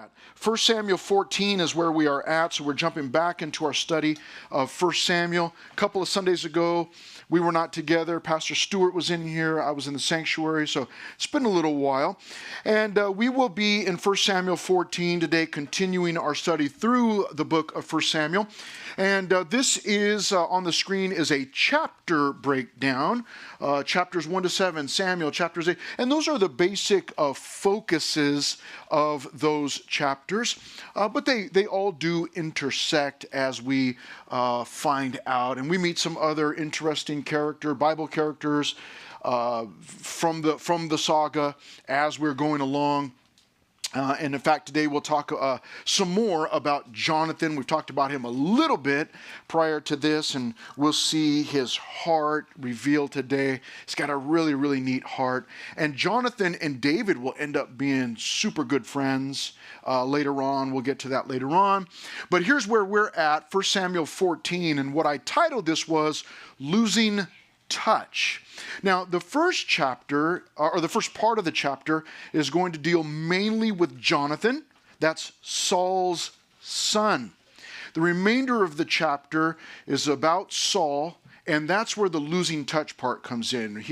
at? 1 Samuel 14 is where we are at, so we're jumping back into our study of 1 Samuel. A couple of Sundays ago, we were not together. Pastor Stewart was in here. I was in the sanctuary, so it's been a little while. And we will be in 1 Samuel 14 today, continuing our study through the book of 1 Samuel. And this is on the screen is a chapter breakdown, chapters 1 to 7, Samuel, chapters 8. And those are the basic focuses of those chapters. But they all do intersect as we find out. And we meet some other interesting Bible characters from the saga as we're going along. And in fact, today we'll talk some more about Jonathan. We've talked about him a little bit prior to this, and we'll see his heart revealed today. He's got a really, really neat heart. And Jonathan and David will end up being super good friends later on. We'll get to that later on. But here's where we're at, 1 Samuel 14, and what I titled this was Losing Touch. Now, the first chapter, or the first part of the chapter, is going to deal mainly with Jonathan. That's Saul's son. The remainder of the chapter is about Saul, and that's where the losing touch part comes in.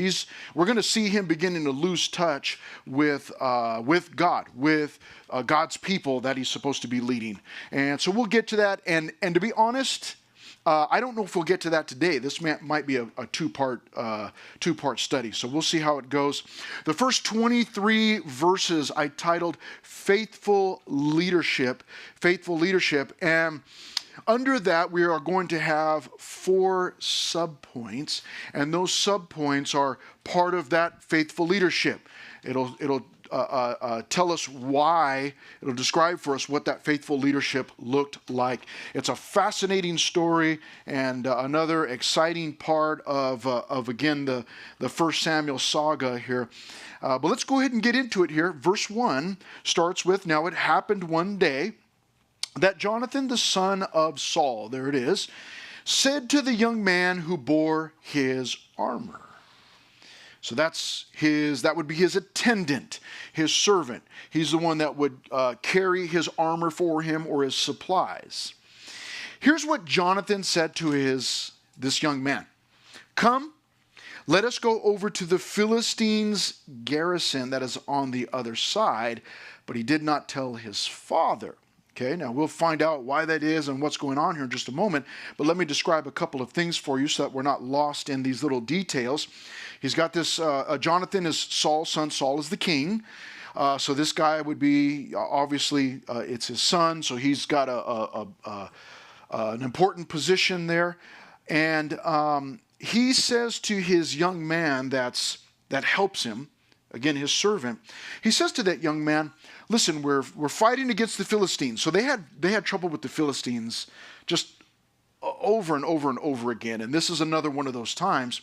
We're going to see him beginning to lose touch with God, with God's people that he's supposed to be leading. And so we'll get to that. And to be honest, I don't know if we'll get to that today. This might be a two-part study, so we'll see how it goes. The first 23 verses I titled Faithful Leadership, and under that we are going to have 4 subpoints, and those subpoints are part of that faithful leadership. It'll tell us why. It'll describe for us what that faithful leadership looked like. It's a fascinating story and another exciting part of again, the 1 Samuel saga here. But let's go ahead and get into it here. Verse 1 starts with, "Now it happened one day that Jonathan, the son of Saul," there it is, "said to the young man who bore his armor." So that would be his attendant, his servant. He's the one that would carry his armor for him or his supplies. Here's what Jonathan said to this young man. "Come, let us go over to the Philistines' garrison that is on the other side." But he did not tell his father. Okay, now we'll find out why that is and what's going on here in just a moment. But let me describe a couple of things for you so that we're not lost in these little details. He's got this, Jonathan is Saul's son. Saul is the king. So this guy would be, obviously, it's his son. So he's got an important position there. And he says to his young man that helps him, again, his servant, he says to that young man, "Listen, we're fighting against the Philistines." So they had trouble with the Philistines just over and over and over again. And this is another one of those times.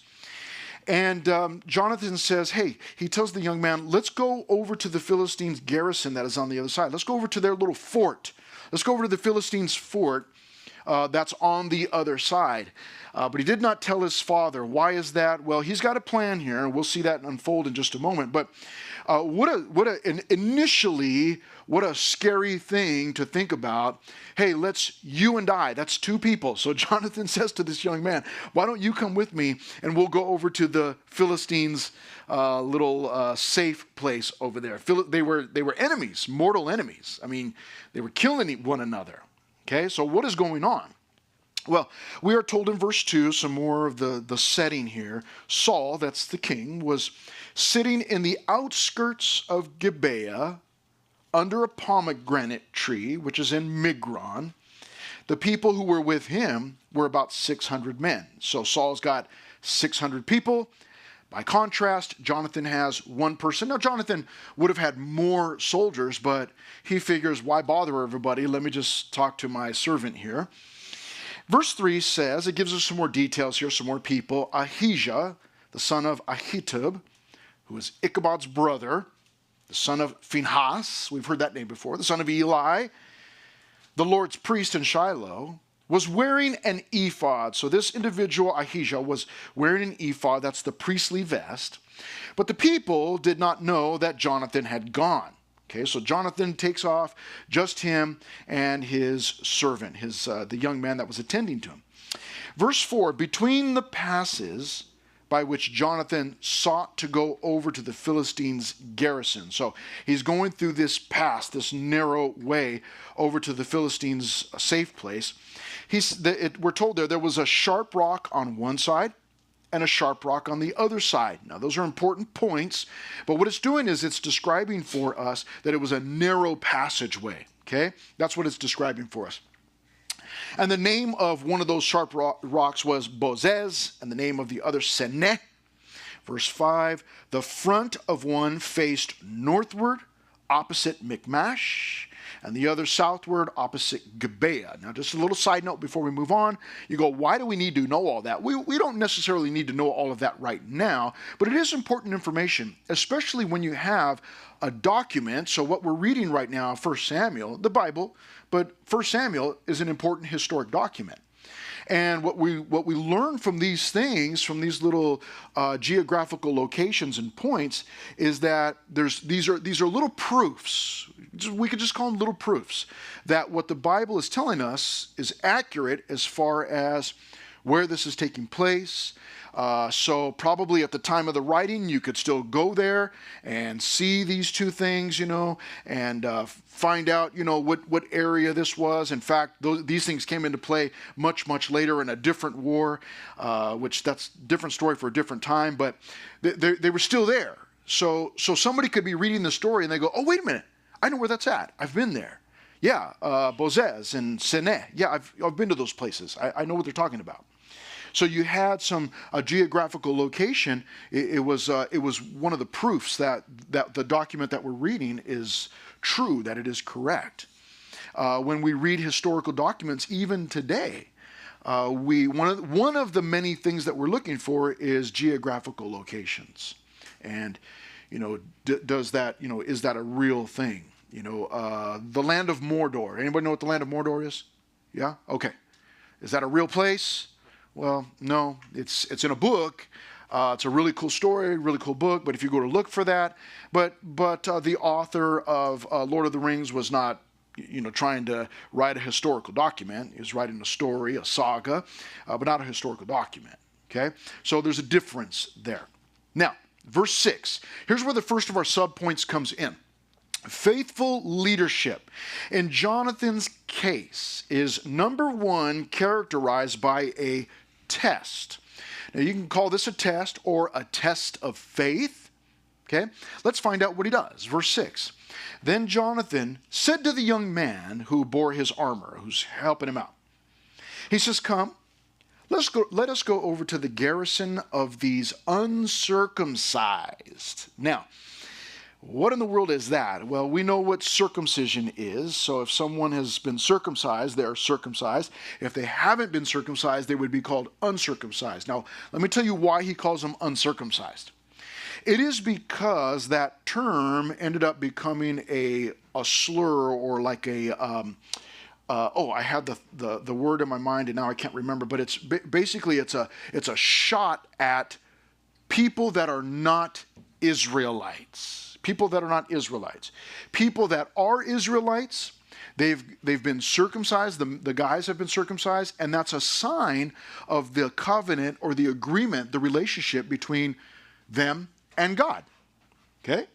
And Jonathan says, hey, he tells the young man, "Let's go over to the Philistines' garrison that is on the other side. Let's go over to their little fort. Let's go over to the Philistines' fort that's on the other side." But he did not tell his father. Why is that? Well, he's got a plan here, and we'll see that unfold in just a moment. But initially, what a scary thing to think about. Hey, you and I, that's 2 people. So Jonathan says to this young man, "Why don't you come with me, and we'll go over to the Philistines' little safe place over there." They were enemies, mortal enemies. I mean, they were killing one another. Okay, so what is going on? Well, we are told in verse 2 some more of the setting here. Saul, that's the king, was sitting in the outskirts of Gibeah under a pomegranate tree, which is in Migron. The people who were with him were about 600 men. So Saul's got 600 people. By contrast, Jonathan has 1 person. Now, Jonathan would have had more soldiers, but he figures, why bother everybody? Let me just talk to my servant here. Verse 3 says, it gives us some more details here, some more people. Ahijah, the son of Ahitub, who is Ichabod's brother, the son of Phinehas, we've heard that name before, the son of Eli, the Lord's priest in Shiloh, was wearing an ephod. So this individual, Ahijah, was wearing an ephod. That's the priestly vest. But the people did not know that Jonathan had gone. Okay, so Jonathan takes off, just him and his servant, the young man that was attending to him. Verse 4, between the passes by which Jonathan sought to go over to the Philistines' garrison. So he's going through this pass, this narrow way over to the Philistines' safe place. We're told there was a sharp rock on one side and a sharp rock on the other side. Now, those are important points, but what it's doing is it's describing for us that it was a narrow passageway, okay? That's what it's describing for us. And the name of one of those sharp rocks was Bozez, and the name of the other Seneh. Verse 5, the front of one faced northward, opposite Michmash, and the other southward, opposite Gibeah. Now, just a little side note before we move on. You go, why do we need to know all that? We don't necessarily need to know all of that right now, but it is important information, especially when you have a document. So what we're reading right now, 1 Samuel, the Bible, but 1 Samuel is an important historic document. And what we learn from these things, from these little geographical locations and points, is that these are little proofs. We could just call them little proofs that what the Bible is telling us is accurate as far as where this is taking place. So probably at the time of the writing, you could still go there and see these two things, and find out, what area this was. In fact, these things came into play much, much later in a different war, which that's a different story for a different time, but they were still there. So somebody could be reading the story and they go, oh, wait a minute, I know where that's at. I've been there. Yeah, Bozez and Seneh. Yeah, I've been to those places. I know what they're talking about. So you had a geographical location. It was one of the proofs that the document that we're reading is true, that it is correct. When we read historical documents, even today, one of the many things that we're looking for is geographical locations, and does that is that a real thing? The land of Mordor. Anybody know what the land of Mordor is? Yeah. Okay. Is that a real place? Well, no, it's in a book. It's a really cool story, really cool book. But if you go to look for that, but the author of Lord of the Rings was not, trying to write a historical document. He was writing a story, a saga, but not a historical document. Okay, so there's a difference there. Now, verse 6. Here's where the first of our subpoints comes in. Faithful leadership in Jonathan's case is, number one, characterized by a test. Now, you can call this a test or a test of faith. Okay, let's find out what he does. Verse 6. Then Jonathan said to the young man who bore his armor, who's helping him out. He says, come, let us go over to the garrison of these uncircumcised. Now, what in the world is that? Well, we know what circumcision is. So if someone has been circumcised, they're circumcised. If they haven't been circumcised, they would be called uncircumcised. Now, let me tell you why he calls them uncircumcised. It is because that term ended up becoming a slur, or like I had the word in my mind and now I can't remember, but it's basically it's a shot at people that are not Israelites. People that are not Israelites. People that are Israelites, they've been circumcised, the guys have been circumcised, and that's a sign of the covenant or the agreement, the relationship between them and God. Okay?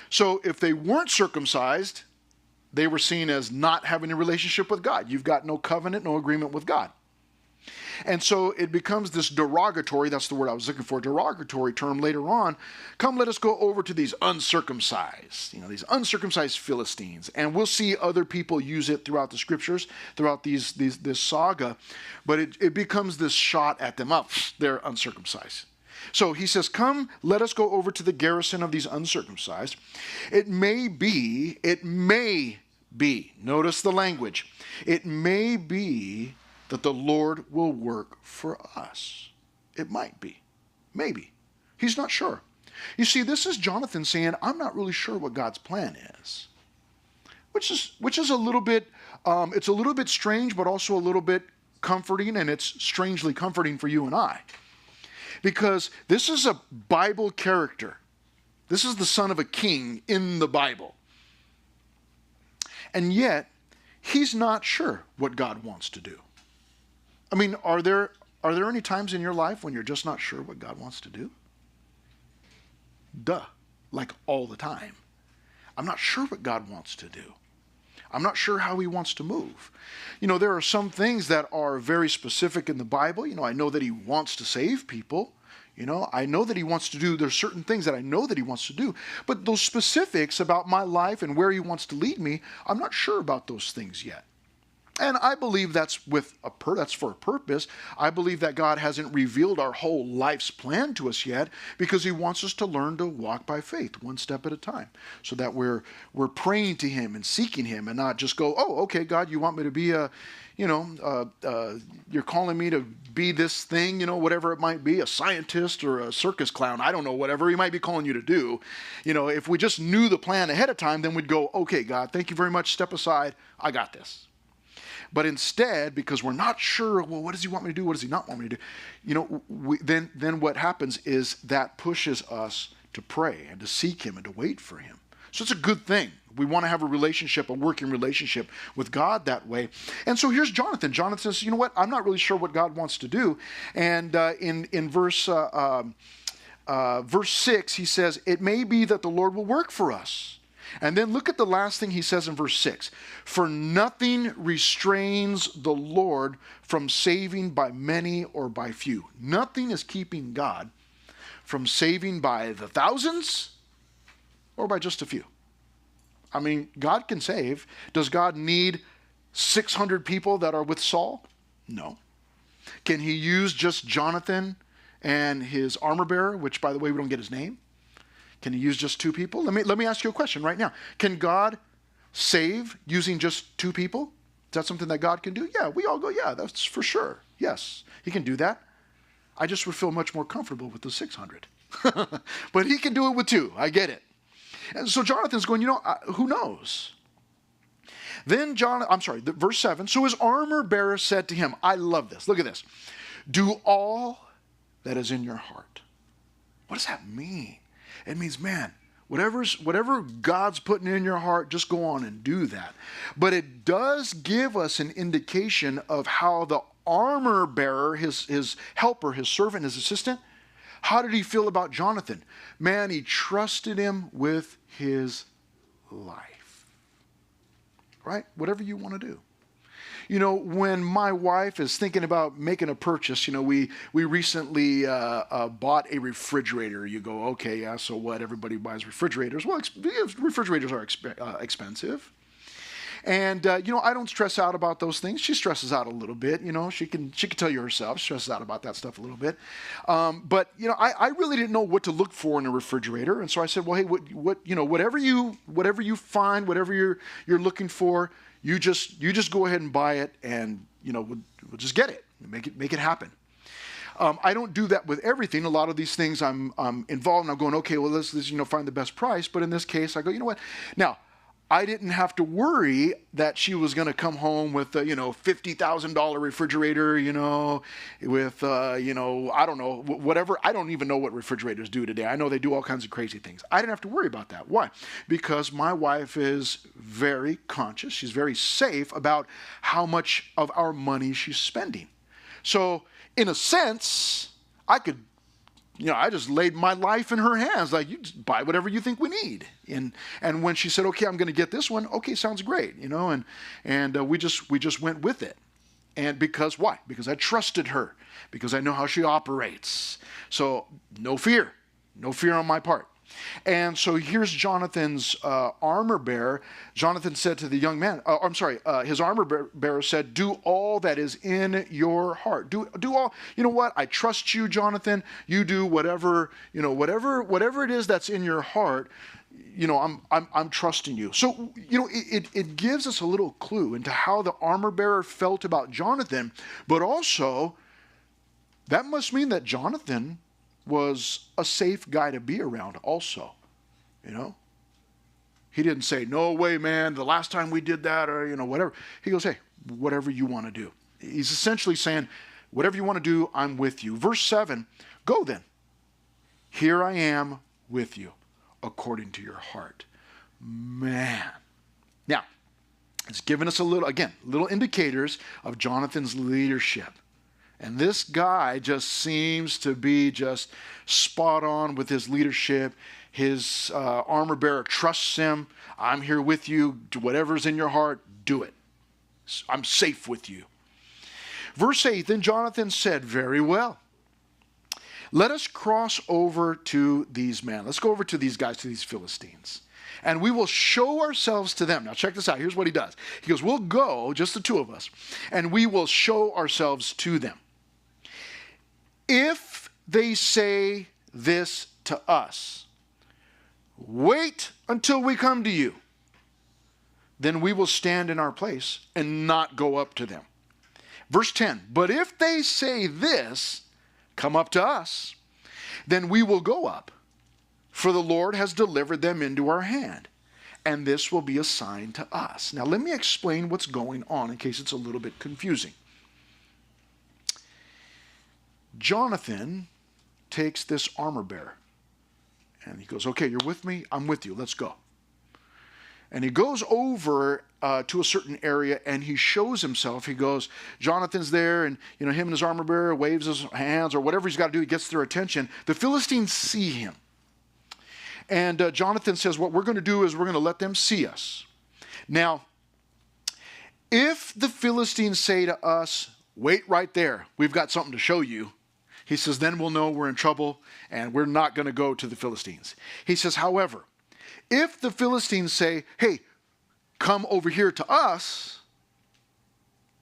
So if they weren't circumcised, they were seen as not having a relationship with God. You've got no covenant, no agreement with God. And so it becomes this derogatory, that's the word I was looking for, derogatory term later on. Come, let us go over to these uncircumcised, these uncircumcised Philistines. And we'll see other people use it throughout the scriptures, throughout this saga. But it becomes this shot at them. Oh, they're uncircumcised. So he says, come, let us go over to the garrison of these uncircumcised. It may be, notice the language. It may be that the Lord will work for us. It might be. Maybe. He's not sure. You see, this is Jonathan saying, I'm not really sure what God's plan is. Which is a little bit, it's a little bit strange, but also a little bit comforting, and it's strangely comforting for you and I. Because this is a Bible character. This is the son of a king in the Bible. And yet, he's not sure what God wants to do. I mean, are there any times in your life when you're just not sure what God wants to do? Duh. Like all the time. I'm not sure what God wants to do. I'm not sure how he wants to move. There are some things that are very specific in the Bible. I know that he wants to save people. I know that he wants to do, there's certain things that I know that he wants to do. But those specifics about my life and where he wants to lead me, I'm not sure about those things yet. And I believe that's for a purpose. I believe that God hasn't revealed our whole life's plan to us yet because he wants us to learn to walk by faith, one step at a time, so that we're praying to him and seeking him and not just go, oh, okay, God, you want me to be you're calling me to be this thing, whatever it might be, a scientist or a circus clown, I don't know, whatever he might be calling you to do. If we just knew the plan ahead of time, then we'd go, okay, God, thank you very much, step aside, I got this. But instead, because we're not sure, well, what does he want me to do? What does he not want me to do? Then what happens is that pushes us to pray and to seek him and to wait for him. So it's a good thing. We want to have a working relationship with God that way. And so here's Jonathan. Jonathan says, you know what? I'm not really sure what God wants to do. And in verse 6, he says, it may be that the Lord will work for us. And then look at the last thing he says in verse 6. For nothing restrains the Lord from saving by many or by few. Nothing is keeping God from saving by the thousands or by just a few. I mean, God can save. Does God need 600 people that are with Saul? No. Can he use just Jonathan and his armor bearer, which, by the way, we don't get his name? Can he use just 2 people? Let me ask you a question right now. Can God save using just 2 people? Is that something that God can do? Yeah, we all go, yeah, that's for sure. Yes, he can do that. I just would feel much more comfortable with the 600. But he can do it with 2. I get it. And so Jonathan's going, who knows? Then verse 7. So his armor bearer said to him, I love this. Look at this. Do all that is in your heart. What does that mean? It means, man, whatever God's putting in your heart, just go on and do that. But it does give us an indication of how the armor bearer, his helper, his servant, his assistant, how did he feel about Jonathan? Man, he trusted him with his life. Right? Whatever you want to do. When my wife is thinking about making a purchase, we recently bought a refrigerator. You go, okay, yeah, so what? Everybody buys refrigerators. Well, refrigerators are expensive. And, I don't stress out about those things. She stresses out a little bit. She can tell you herself. She stresses out about that stuff a little bit. But, I really didn't know what to look for in a refrigerator. And so I said, well, hey, whatever you find, whatever you're looking for, you just go ahead and buy it, and we'll just get it, make it happen. I don't do that with everything. A lot of these things I'm involved in. I'm going, okay, well let's find the best price. But in this case, I go, you know what? Now, I didn't have to worry that she was going to come home with a $50,000 refrigerator, with I don't know, whatever. I don't even know what refrigerators do today. I know they do all kinds of crazy things. I didn't have to worry about that. Why? Because my wife is very conscious. She's very safe about how much of our money she's spending. So in a sense, I could, I just laid my life in her hands. Like, you just buy whatever you think we need. And when she said, okay, I'm going to get this one. Okay, sounds great. And we just went with it. And why? Because I trusted her. Because I know how she operates. So no fear on my part. And so here's Jonathan's armor bearer. Jonathan said to the young man, his armor bearer said, do all that is in your heart. Do all, you know what? I trust you, Jonathan. You do whatever it is that's in your heart. I'm trusting you. So, it gives us a little clue into how the armor bearer felt about Jonathan, but also that must mean that Jonathan was a safe guy to be around also, He didn't say, no way, man, the last time we did that, or, whatever. He goes, hey, whatever you want to do. He's essentially saying, whatever you want to do, I'm with you. Verse 7, go then. Here I am with you, according to your heart. Man. Now, It's given us little indicators of Jonathan's leadership. And this guy just seems to be just spot on with his leadership. His armor bearer trusts him. I'm here with you. Do whatever's in your heart, do it. I'm safe with you. Verse 8, then Jonathan said, very well. Let us cross over to these men. Let's go over to these guys, to these Philistines. And we will show ourselves to them. Now check this out. Here's what he does. He goes, we'll go, just the two of us, and we will show ourselves to them. If they say this to us, wait until we come to you, then we will stand in our place and not go up to them. Verse 10, but if they say this, come up to us, then we will go up, for the Lord has delivered them into our hand, and this will be a sign to us. Now let me explain what's going on in case it's a little bit confusing. Jonathan takes this armor bearer, and he goes, okay, you're with me? I'm with you. Let's go. And he goes over to a certain area, and he shows himself. He goes, Jonathan's there, and him and his armor bearer waves his hands, or whatever he's got to do. He gets their attention. The Philistines see him. And Jonathan says, what we're going to do is we're going to let them see us. Now, if the Philistines say to us, wait right there, we've got something to show you, he says, then we'll know we're in trouble, and we're not going to go to the Philistines. He says, however, if the Philistines say, hey, come over here to us,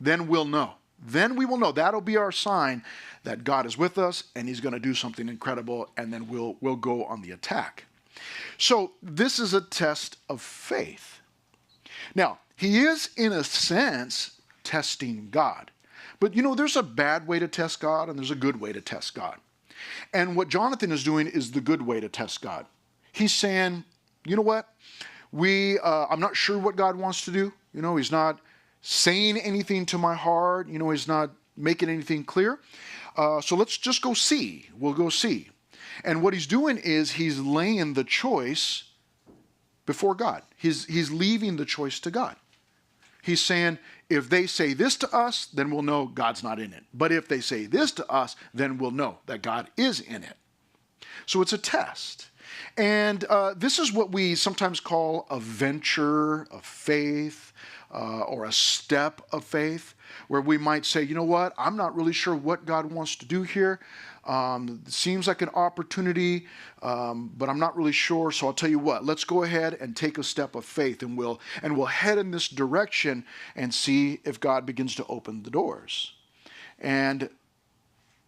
then we'll know. Then we will know. That'll be our sign that God is with us, and he's going to do something incredible, and then we'll go on the attack. So this is a test of faith. Now, he is, in a sense, testing God. But there's a bad way to test God, and there's a good way to test God. And what Jonathan is doing is the good way to test God. He's saying, you know what? I'm not sure what God wants to do. He's not saying anything to my heart. He's not making anything clear. So let's just go see. We'll go see. And what he's doing is he's laying the choice before God. He's leaving the choice to God. He's saying, if they say this to us, then we'll know God's not in it. But if they say this to us, then we'll know that God is in it. So it's a test. And this is what we sometimes call a venture of faith or a step of faith, where we might say, you know what, I'm not really sure what God wants to do here. It seems like an opportunity, but I'm not really sure. So I'll tell you what, let's go ahead and take a step of faith, and we'll head in this direction and see if God begins to open the doors. And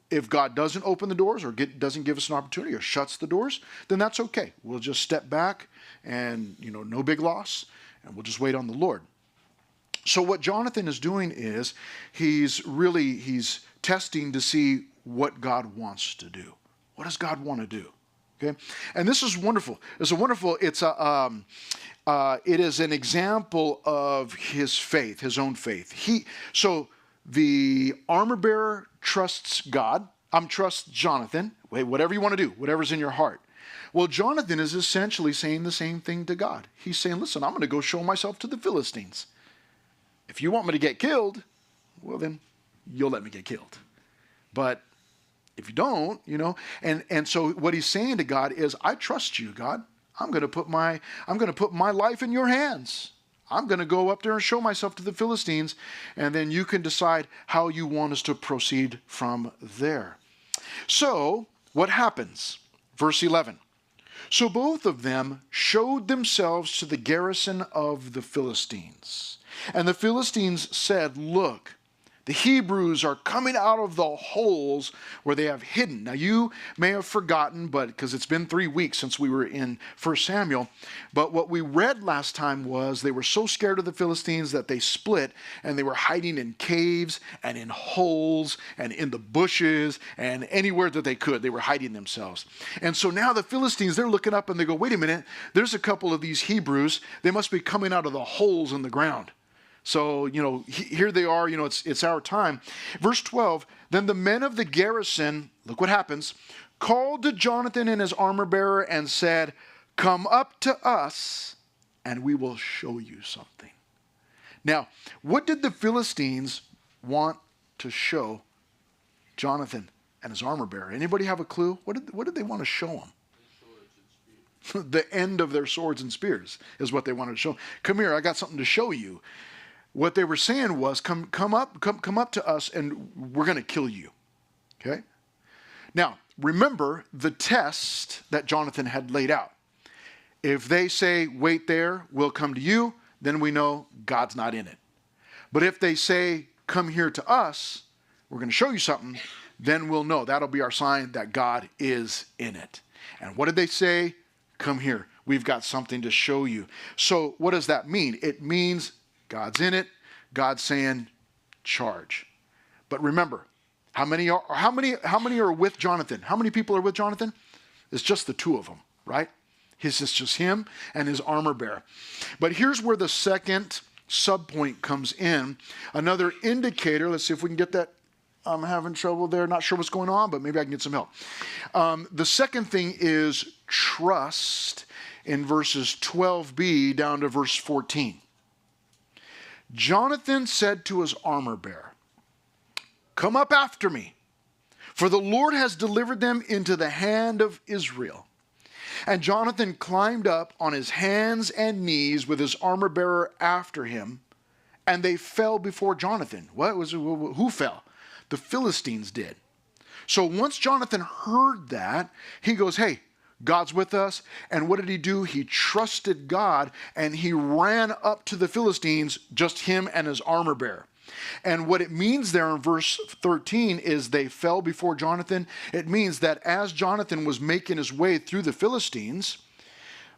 if God doesn't open the doors, or doesn't give us an opportunity, or shuts the doors, then that's okay. We'll just step back, and no big loss, and we'll just wait on the Lord. So what Jonathan is doing is he's testing to see what God wants to do. What does God want to do? Okay, and this is wonderful. It is an example of his faith, his own faith. So the armor bearer trusts God. Trusts Jonathan. Wait, whatever you want to do, whatever's in your heart. Well, Jonathan is essentially saying the same thing to God. He's saying, listen, I'm going to go show myself to the Philistines. If you want me to get killed, well, then you'll let me get killed. But if you don't, and so what he's saying to God is, I trust you, God. I'm going to put my life in your hands. I'm going to go up there and show myself to the Philistines, and then you can decide how you want us to proceed from there. So what happens? Verse 11. So both of them showed themselves to the garrison of the Philistines. And the Philistines said, look, the Hebrews are coming out of the holes where they have hidden. Now you may have forgotten, but because it's been 3 weeks since we were in 1 Samuel, but what we read last time was they were so scared of the Philistines that they split, and they were hiding in caves and in holes and in the bushes and anywhere that they could. They were hiding themselves. And so now the Philistines, they're looking up and they go, wait a minute, there's a couple of these Hebrews. They must be coming out of the holes in the ground. So, here they are, it's our time. Verse 12, then the men of the garrison, look what happens, called to Jonathan and his armor bearer and said, come up to us and we will show you something. Now, what did the Philistines want to show Jonathan and his armor bearer? Anybody have a clue? What did they want to show him? The end of their swords and spears is what they wanted to show. Come here, I got something to show you. What they were saying was, come up to us, and we're going to kill you. Okay? Now, remember the test that Jonathan had laid out. If they say, wait there, we'll come to you, then we know God's not in it. But if they say, come here to us, we're going to show you something, then we'll know. That'll be our sign that God is in it. And what did they say? Come here. We've got something to show you. So what does that mean? It means God's in it. God's saying, charge. But remember, how many are with Jonathan? How many people are with Jonathan? It's just the two of them, right? It's just him and his armor bearer. But here's where the second subpoint comes in. Another indicator. Let's see if we can get that. I'm having trouble there. Not sure what's going on, but maybe I can get some help. The second thing is trust in verses 12b down to verse 14. Jonathan said to his armor bearer, come up after me, for the Lord has delivered them into the hand of Israel. And Jonathan climbed up on his hands and knees with his armor bearer after him, and they fell before Jonathan. Who fell? The Philistines did. So once Jonathan heard that, he goes, hey, God's with us. And what did he do? He trusted God, and he ran up to the Philistines, just him and his armor bearer. And what it means there in verse 13 is they fell before Jonathan. It means that as Jonathan was making his way through the Philistines,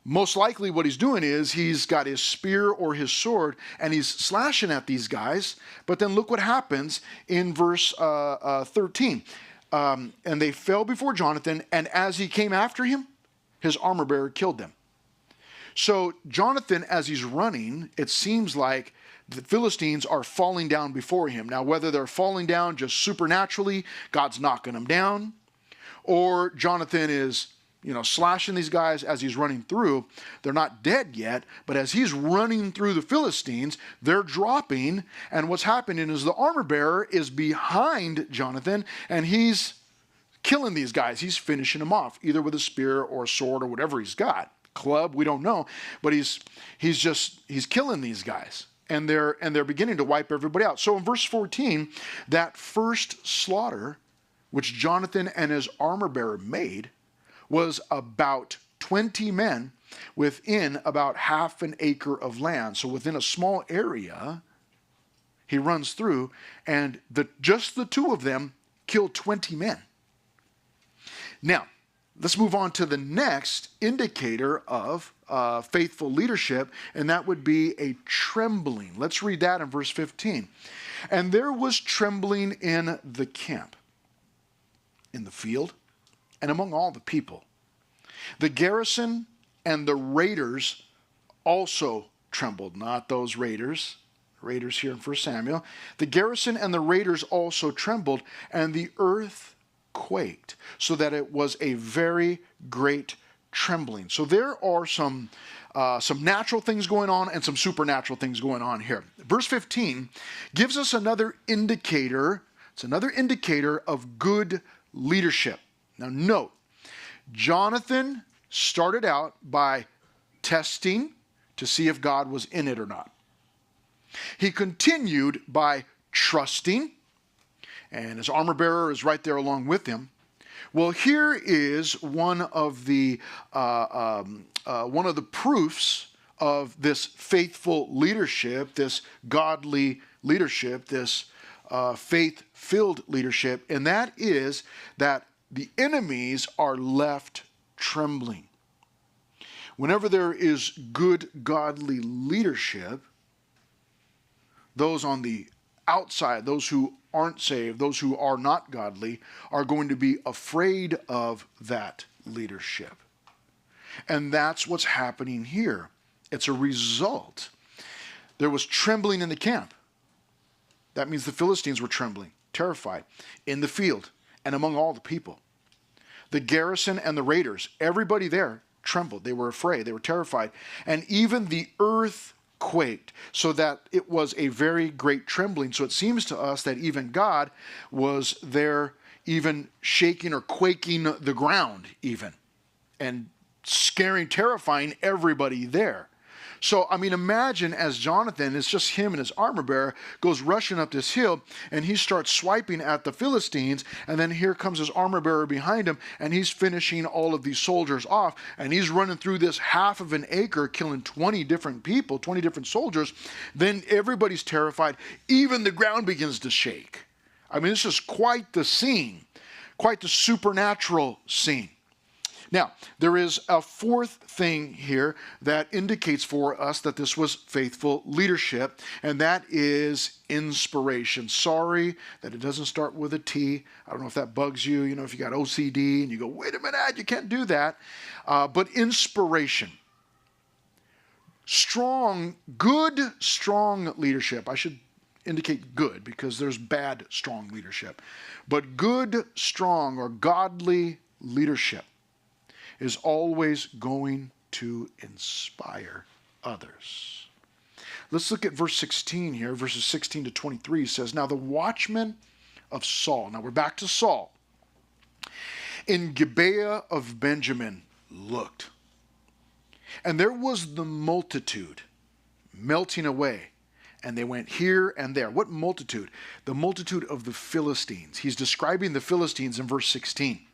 most likely what he's doing is he's got his spear or his sword and he's slashing at these guys. But then look what happens in verse 13. And they fell before Jonathan, and as he came after him, his armor bearer killed them. So Jonathan, as he's running, it seems like the Philistines are falling down before him. Now, whether they're falling down just supernaturally, God's knocking them down, or Jonathan is, slashing these guys as he's running through. They're not dead yet, but as he's running through the Philistines, they're dropping, and what's happening is the armor bearer is behind Jonathan, and he's killing these guys. He's finishing them off, either with a spear or a sword or whatever he's got. Club, we don't know, but he's killing these guys. And they're beginning to wipe everybody out. So in verse 14, that first slaughter, which Jonathan and his armor bearer made, was about 20 men within about half an acre of land. So within a small area, he runs through, and just the two of them killed 20 men. Now, let's move on to the next indicator of faithful leadership, and that would be a trembling. Let's read that in verse 15. And there was trembling in the camp, in the field, and among all the people. The garrison and the raiders also trembled. Not those raiders here in 1 Samuel. The garrison and the raiders also trembled, and the earth quaked, so that it was a very great trembling. So there are some natural things going on and some supernatural things going on here. Verse 15 gives us another indicator. It's another indicator of good leadership. Now note, Jonathan started out by testing to see if God was in it or not. He continued by trusting, and his armor bearer is right there along with him. Well, here is one of the proofs of this faithful leadership, this godly leadership, this faith-filled leadership, and that is that the enemies are left trembling. Whenever there is good godly leadership, those on the outside, those who aren't saved, those who are not godly, are going to be afraid of that leadership. And that's what's happening here. It's a result. There was trembling in the camp. That means the Philistines were trembling, terrified, in the field and among all the people. The garrison and the raiders, everybody there trembled. They were afraid. They were terrified. And even the earth quaked, so that it was a very great trembling. So it seems to us that even God was there, even shaking or quaking the ground even, and scaring, terrifying everybody there. So, I mean, imagine as Jonathan, it's just him and his armor bearer, goes rushing up this hill, and he starts swiping at the Philistines, and then here comes his armor bearer behind him, and he's finishing all of these soldiers off, and he's running through this half of an acre, killing 20 different people, 20 different soldiers. Then everybody's terrified. Even the ground begins to shake. I mean, this is quite the scene, quite the supernatural scene. Now, there is a fourth thing here that indicates for us that this was faithful leadership, and that is inspiration. Sorry that it doesn't start with a T. I don't know if that bugs you, if you got OCD and you go, wait a minute, you can't do that. But inspiration. Good, strong leadership. I should indicate good because there's bad, strong leadership. But good, strong, or godly leadership is always going to inspire others. Let's look at verse 16 here. Verses 16 to 23 says, now the watchman of Saul. Now we're back to Saul. In Gibeah of Benjamin looked. And there was the multitude melting away. And they went here and there. What multitude? The multitude of the Philistines. He's describing the Philistines in verse 16.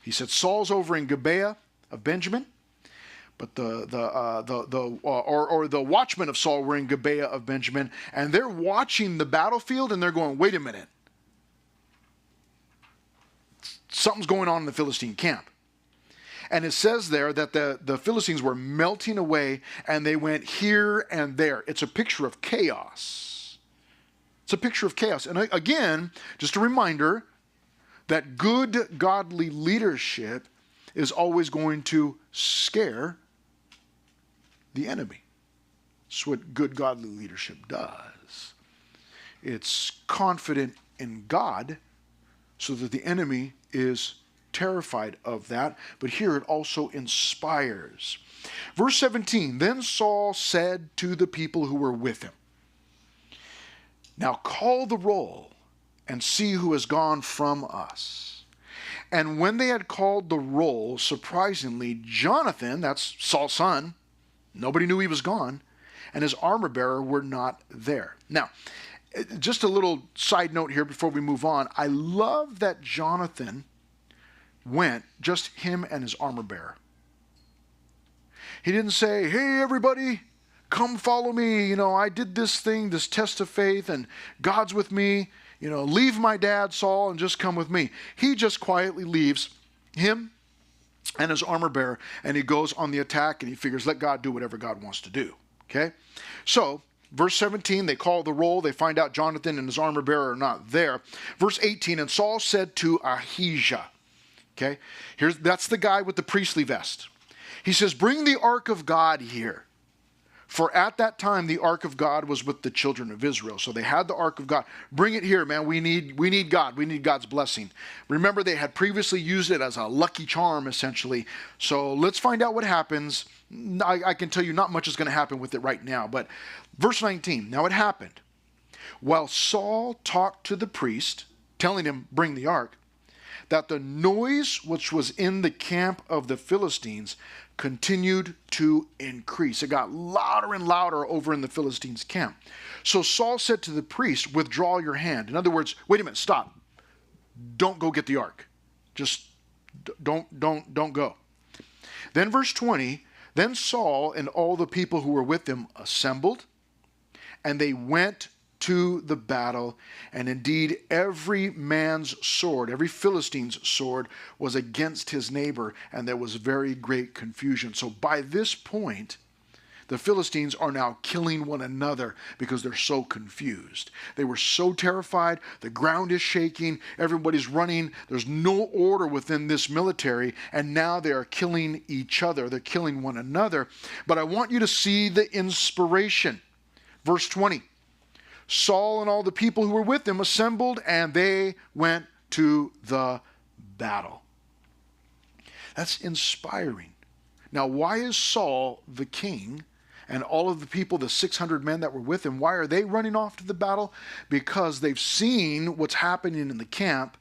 He said, Saul's over in Gibeah of Benjamin, but the watchmen of Saul were in Gibeah of Benjamin, and they're watching the battlefield, and they're going, wait a minute. Something's going on in the Philistine camp. And it says there that the Philistines were melting away, and they went here and there. It's a picture of chaos. It's a picture of chaos. And again, just a reminder, that good, godly leadership is always going to scare the enemy. That's what good, godly leadership does. It's confident in God so that the enemy is terrified of that. But here it also inspires. Verse 17, then Saul said to the people who were with him, now call the roll and see who has gone from us. And when they had called the roll, surprisingly, Jonathan, that's Saul's son, nobody knew he was gone, and his armor bearer were not there. Now, just a little side note here before we move on. I love that Jonathan went, just him and his armor bearer. He didn't say, hey, everybody, come follow me. I did this thing, this test of faith, and God's with me. Leave my dad, Saul, and just come with me. He just quietly leaves him and his armor bearer, and he goes on the attack, and he figures, let God do whatever God wants to do. Okay? So, verse 17, they call the roll. They find out Jonathan and his armor bearer are not there. Verse 18, and Saul said to Ahijah, okay? That's the guy with the priestly vest. He says, bring the ark of God here. For at that time, the ark of God was with the children of Israel. So they had the ark of God. Bring it here, man. We need God. We need God's blessing. Remember, they had previously used it as a lucky charm, essentially. So let's find out what happens. I can tell you not much is going to happen with it right now. But verse 19, now it happened. While Saul talked to the priest, telling him, bring the ark, that the noise which was in the camp of the Philistines continued to increase. It got louder and louder over in the Philistines' camp. So Saul said to the priest, withdraw your hand. In other words, wait a minute, stop. Don't go get the ark. Just don't go. Then verse 20, then Saul and all the people who were with him assembled, and they went to the battle, and indeed every man's sword, every Philistine's sword, was against his neighbor, and there was very great confusion. So by this point, the Philistines are now killing one another because they're so confused. They were so terrified, the ground is shaking, everybody's running, there's no order within this military, and now they are killing each other, they're killing one another. But I want you to see the inspiration. Verse 20. Saul and all the people who were with him assembled, and they went to the battle. That's inspiring. Now, why is Saul the king, And all of the people, the 600 men that were with him, why are they running off to the battle? Because they've seen what's happening in the camp.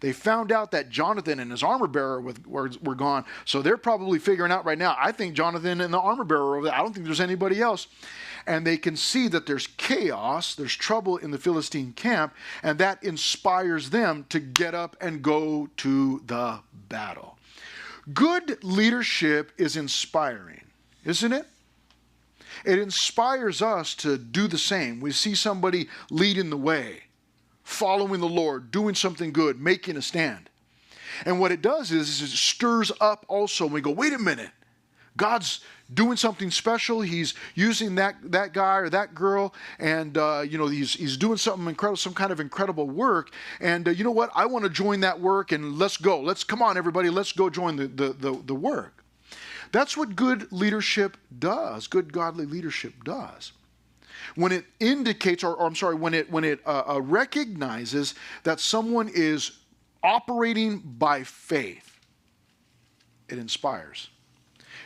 They found out that Jonathan and his armor bearer were gone. So they're probably figuring out right now, I think Jonathan and the armor bearer over there, I don't think there's anybody else. And they can see that there's chaos, there's trouble in the Philistine camp, and that inspires them to get up and go to the battle. Good leadership is inspiring, isn't it? It inspires us to do the same. We see somebody leading the way, following the Lord, doing something good, making a stand. And what it does is it stirs up also. We go, wait a minute. God's doing something special. He's using that guy or that girl, and he's doing something incredible, some kind of incredible work. And you know what? I want to join that work, and let's go. Come on, everybody. Let's go join the work. That's what good leadership does. Good godly leadership does. When it indicates, when it recognizes that someone is operating by faith, it inspires.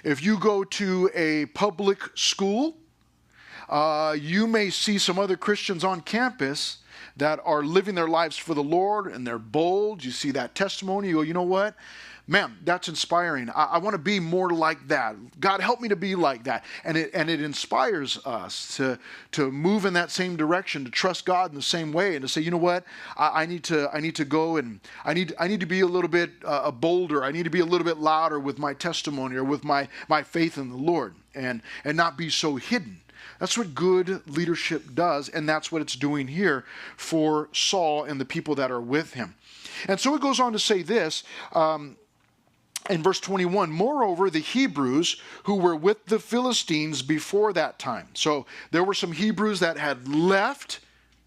If you go to a public school, you may see some other Christians on campus that are living their lives for the Lord, and they're bold. You see that testimony. You go, you know what? Man, that's inspiring. I want to be more like that. God, help me to be like that. And it inspires us to move in that same direction, to trust God in the same way, and to say, you know what? I need to go, and I need to be a little bit bolder. I need to be a little bit louder with my testimony or with my faith in the Lord, and not be so hidden. That's what good leadership does, and that's what it's doing here for Saul and the people that are with him. And so it goes on to say this, in verse 21, moreover, the Hebrews who were with the Philistines before that time. So there were some Hebrews that had left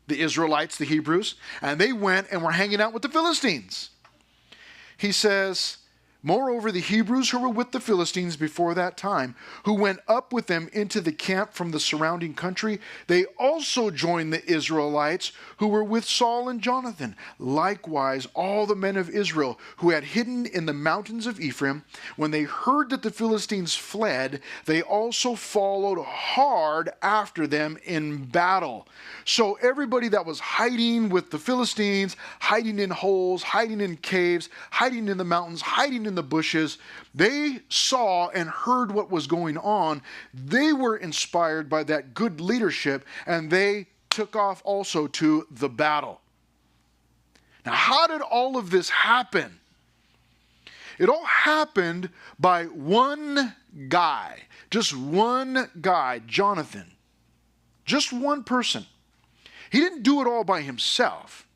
the Israelites, the Hebrews, and they went and were hanging out with the Philistines. He says, moreover, the Hebrews who were with the Philistines before that time, who went up with them into the camp from the surrounding country, they also joined the Israelites who were with Saul and Jonathan. Likewise, all the men of Israel who had hidden in the mountains of Ephraim, when they heard that the Philistines fled, they also followed hard after them in battle. So everybody that was hiding with the Philistines, hiding in holes, hiding in caves, hiding in the mountains, hiding in the bushes, they saw and heard what was going on. They were inspired by that good leadership, and they took off also to the battle. Now, how did all of this happen? It all happened by one guy, just one guy, Jonathan. Just one person. He didn't do it all by himself,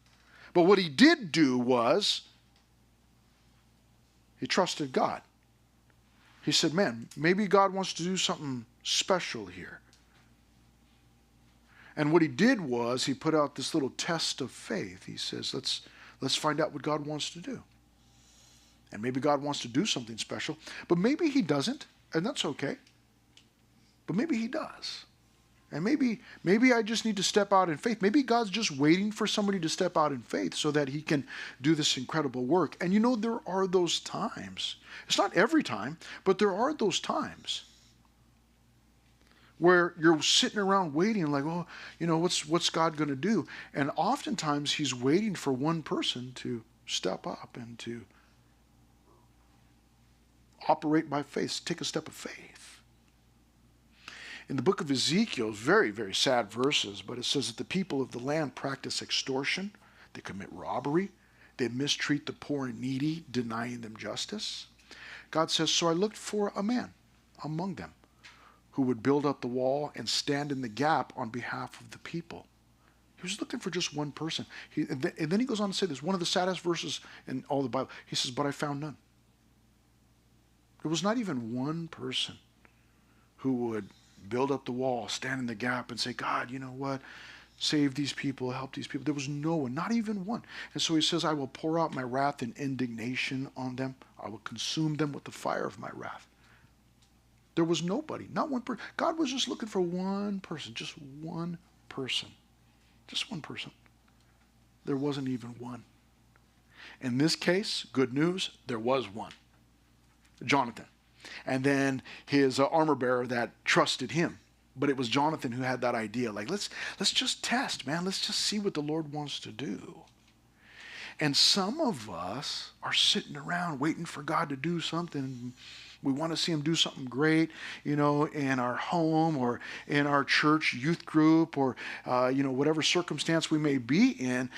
but what he did do was he trusted God. He said, man, maybe God wants to do something special here. And what he did was he put out this little test of faith. He says, let's find out what God wants to do. And maybe God wants to do something special, but maybe he doesn't, and that's okay. But maybe he does. And maybe I just need to step out in faith. Maybe God's just waiting for somebody to step out in faith so that he can do this incredible work. And you know, there are those times. It's not every time, but there are those times where you're sitting around waiting like, oh, you know, what's God going to do? And oftentimes he's waiting for one person to step up and to operate by faith, take a step of faith. In the book of Ezekiel, very, very sad verses, but it says that the people of the land practice extortion, they commit robbery, they mistreat the poor and needy, denying them justice. God says, so I looked for a man among them who would build up the wall and stand in the gap on behalf of the people. He was looking for just one person. And then he goes on to say this, one of the saddest verses in all the Bible. He says, but I found none. There was not even one person who would build up the wall, stand in the gap and say, God, you know what? Save these people, help these people. There was no one, not even one. And so he says, I will pour out my wrath and indignation on them. I will consume them with the fire of my wrath. There was nobody, not one person. God was just looking for one person, just one person. Just one person. There wasn't even one. In this case, good news, there was one. Jonathan. And then his armor bearer that trusted him. But it was Jonathan who had that idea. Like, let's just test, man. Let's just see what the Lord wants to do. And some of us are sitting around waiting for God to do something. We want to see him do something great, in our home or in our church youth group or, whatever circumstance we may be in,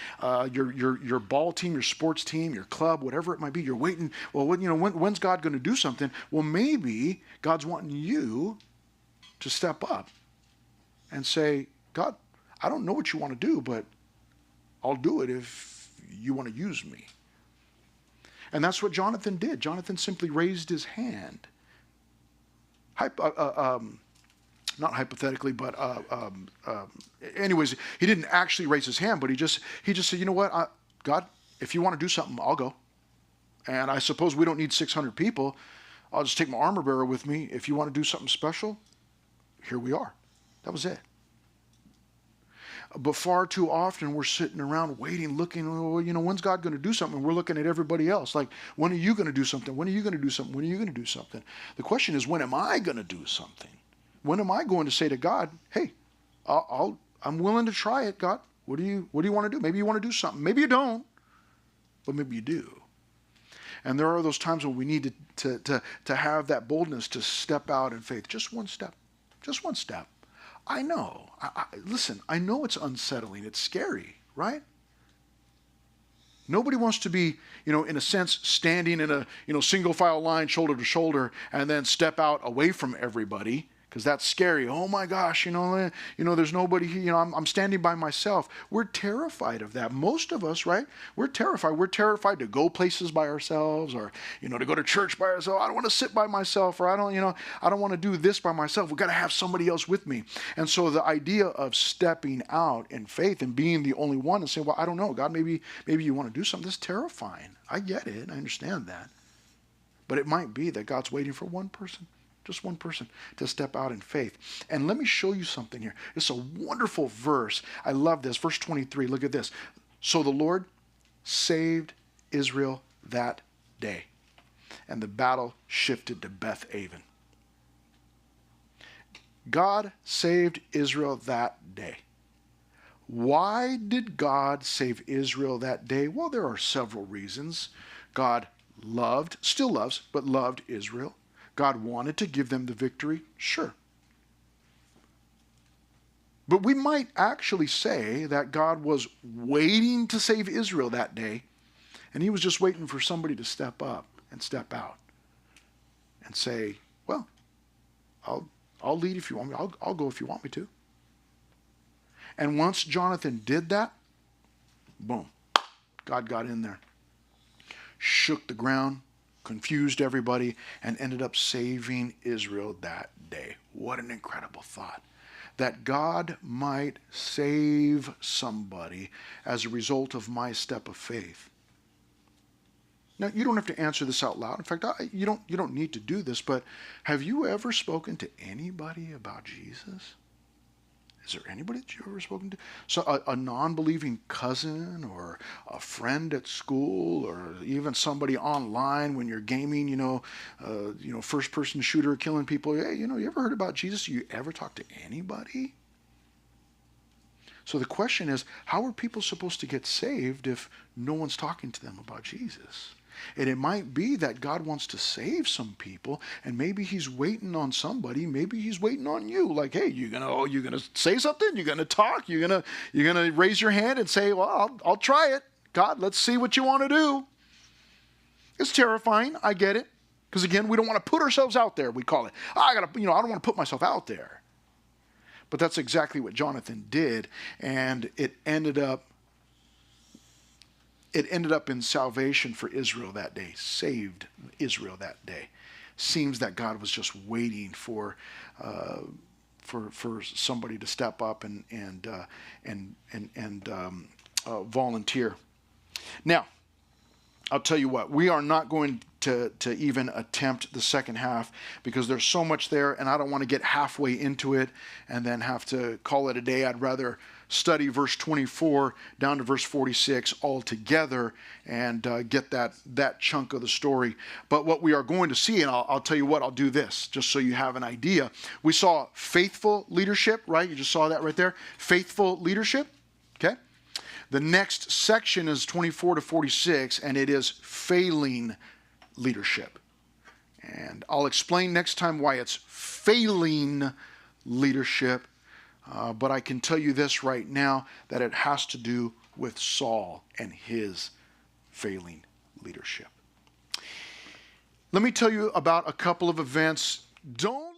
your ball team, your sports team, your club, whatever it might be. You're waiting. Well, when's God going to do something? Well, maybe God's wanting you to step up and say, God, I don't know what you want to do, but I'll do it if you want to use me. And that's what Jonathan did. Jonathan simply raised his hand. Not hypothetically, but anyways, he didn't actually raise his hand, but he just said, you know what, God, if you want to do something, I'll go. And I suppose we don't need 600 people. I'll just take my armor bearer with me. If you want to do something special, here we are. That was it. But far too often we're sitting around waiting, looking, when's God going to do something? We're looking at everybody else. Like, when are you going to do something? When are you going to do something? When are you going to do something? The question is, when am I going to do something? When am I going to say to God, hey, I'm willing to try it, God. What do you want to do? Maybe you want to do something. Maybe you don't, but maybe you do. And there are those times when we need to have that boldness to step out in faith. Just one step. Just one step. I know. Listen, I know it's unsettling. It's scary, right? Nobody wants to be, in a sense, standing in a, single file line, shoulder to shoulder, and then step out away from everybody, because that's scary. Oh my gosh, there's nobody here. I'm standing by myself. We're terrified of that. Most of us, right? We're terrified. We're terrified to go places by ourselves, or to go to church by ourselves. I don't want to sit by myself, or I don't want to do this by myself. We've got to have somebody else with me. And so the idea of stepping out in faith and being the only one and saying, well, I don't know, God, maybe you want to do something. That's terrifying. I get it. I understand that. But it might be that God's waiting for one person. Just one person to step out in faith. And let me show you something here. It's a wonderful verse. I love this. Verse 23. Look at this. So the Lord saved Israel that day, and the battle shifted to Beth Aven. God saved Israel that day. Why did God save Israel that day? Well, there are several reasons. God still loves, but loved Israel. God wanted to give them the victory, sure. But we might actually say that God was waiting to save Israel that day, and he was just waiting for somebody to step up and step out and say, well, I'll lead if you want me. I'll go if you want me to. And once Jonathan did that, boom, God got in there, shook the ground, confused everybody, and ended up saving Israel that day. What an incredible thought. That God might save somebody as a result of my step of faith. Now, you don't have to answer this out loud. In fact, you don't need to do this, but have you ever spoken to anybody about Jesus? Is there anybody that you've ever spoken to? So a non-believing cousin or a friend at school or even somebody online when you're gaming, first-person shooter killing people. Hey, you ever heard about Jesus? You ever talked to anybody? So the question is, how are people supposed to get saved if no one's talking to them about Jesus? And it might be that God wants to save some people, and maybe he's waiting on somebody. Maybe he's waiting on you. Like, hey, you're gonna say something? You're gonna talk? You're gonna raise your hand and say, well, I'll try it. God, let's see what you want to do. It's terrifying. I get it. Because again, we don't want to put ourselves out there. We call it, I don't want to put myself out there. But that's exactly what Jonathan did, and it ended up in salvation for Israel that day, saved Israel that day. Seems that God was just waiting for somebody to step up and volunteer. Now, I'll tell you what, we are not going to even attempt the second half because there's so much there, and I don't want to get halfway into it and then have to call it a day. I'd rather study verse 24 down to verse 46 all together and get that chunk of the story. But what we are going to see, and I'll tell you what, I'll do this just so you have an idea. We saw faithful leadership, right? You just saw that right there. Faithful leadership, okay? The next section is 24 to 46, and it is failing leadership. And I'll explain next time why it's failing leadership. But I can tell you this right now, that it has to do with Saul and his failing leadership. Let me tell you about a couple of events. Don't